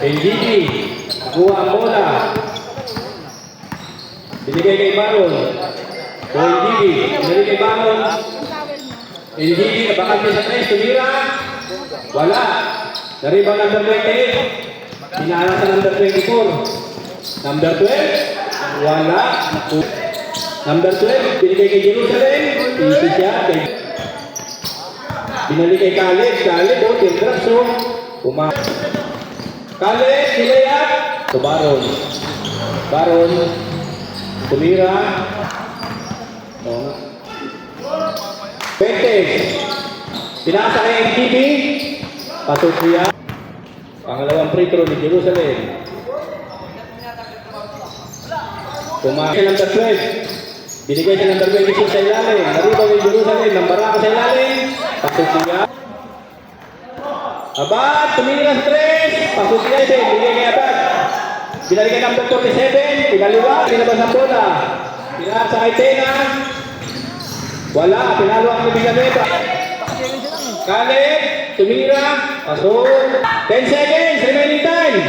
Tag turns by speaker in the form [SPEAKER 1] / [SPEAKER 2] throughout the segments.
[SPEAKER 1] NGP, kuha ang bola. Binigay kay Baron. O NGP, binigay kay Baron. NGP, nabakante sa 3, tumira. Wala. Naribang number 20. Pinala sa number 24. Number 12, wala. Number 12, binigay kay Jerusalem. Easy siya. Binalik kay Khaled. Khaled, o, tindraps, o. Khaled, Hilaya. So, Baron. Baron. Tumira. O nga. Pentes. Pinasa kay NGP. Pasok siya. Pangalawang free throw ni Jerusalem. Pumasok ng number 12. Binigay siya ng number 26 sa ilalim. Naribaw ni Jerusalem. Nambara sa ilalim. Pasok siya. Abad, tumira sa 3. Pasok siya. Binigay kay Abad. Binalik kay number 47. Pinaliwa. Pinabas ang bola. Pinasa kay Tena. Wala. Pinalo ang Villanueva. Khaled. Tumira. Pasok. 10 seconds. Remaining time.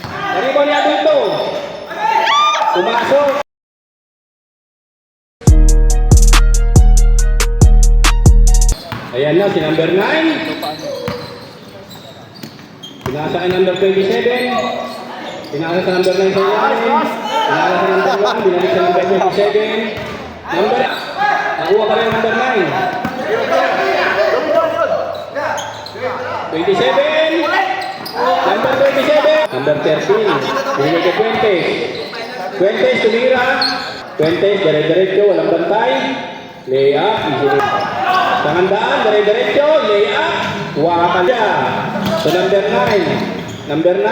[SPEAKER 1] Naribaw niya dito. Pumasok. Ayan na, si number 9. Pinasa kay number 27. Pinasa sa number 9 sa ilalim. Pinasa sa number 1. Binalik sa number 27. Number, nakuha pa rin number 9. 27. Number 27. Number 13. Binalik kay 20. 20, tumira. 20, dire-diretso, walang bantay. Layup, easy. Tangandaan, dire-diretso, layup. Kuha ka niya. So number 9. Number 9.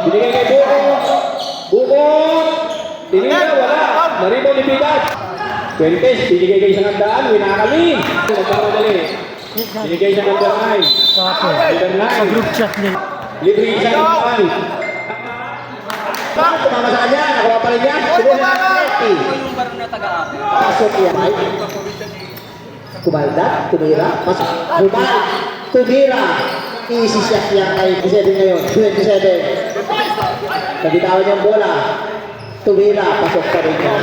[SPEAKER 1] Binigay kay Buko. Buko. Tinira, wala. Maribo ni Bigat. 20, binigay kay isang handaan. Winakali. Nagkamadali. Binigay sa number 9. Number 9.
[SPEAKER 2] Group chat niya.
[SPEAKER 1] Libre isang handaan. Tumama sa kanya, nakuha pa rin yan. Pasok yan ay. Kumalda, tumira, pasok. Kumal, tumira. Easy shot yan kay 27 ngayon. 27. Nabitawan niyang bola. Tumira, pasok pa rin yan.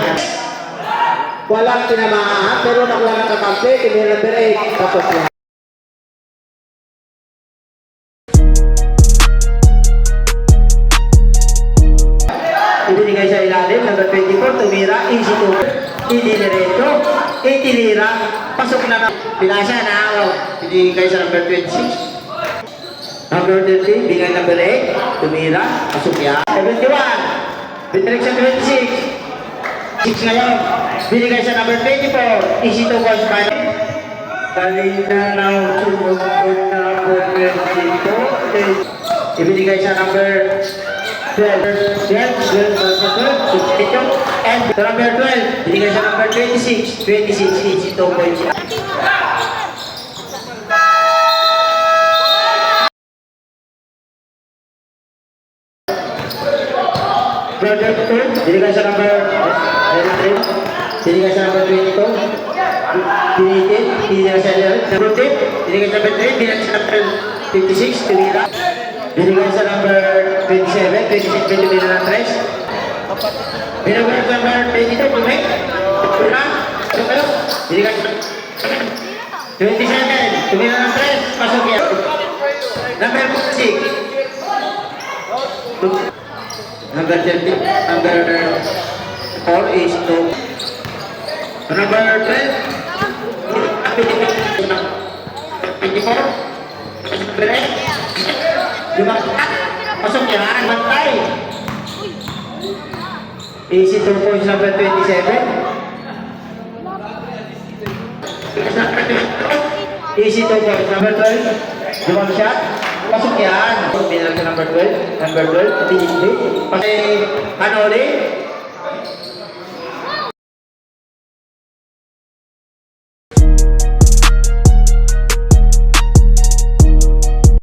[SPEAKER 1] Walang tinamaan, pero nakuha ng kakampi. Tumira number 8, pasok yan. Ibinigay sa ilalim, number 24, tumira, easy to, idinireto, itinira, pasok na. Pinasa na, ibinigay sa number 26. Number 13, bigay number 8, tumira, pasok yan. 71, binalik sa 26. 6 ngayon, binigay sa number 24, easy to goals man. Kanina na sumunod na number 22, ibinigay sa number 12, and number 12, binigay sa number 26, easy to points. Brother 2, binigay sa number 23, binigay sa number 22, binigay sa number 10, binigay sa number 3, binigay sa number 56, tumira. Binigay sa number 27, 26, 20 ng 3. Binigay sa number 22, bumay. Binigay sa 27, tumira ng 3, pasok yan. Number 6. Number 30, number 4 is 2. Number 12, 24, number 8. Pasok yan, bantay. Easy 2 points, number 27. Easy 2 points, number 12. Dumang shot. Pasok yan. Binalik sa number 12. Number 12, hindi. Kasi, ano ulit?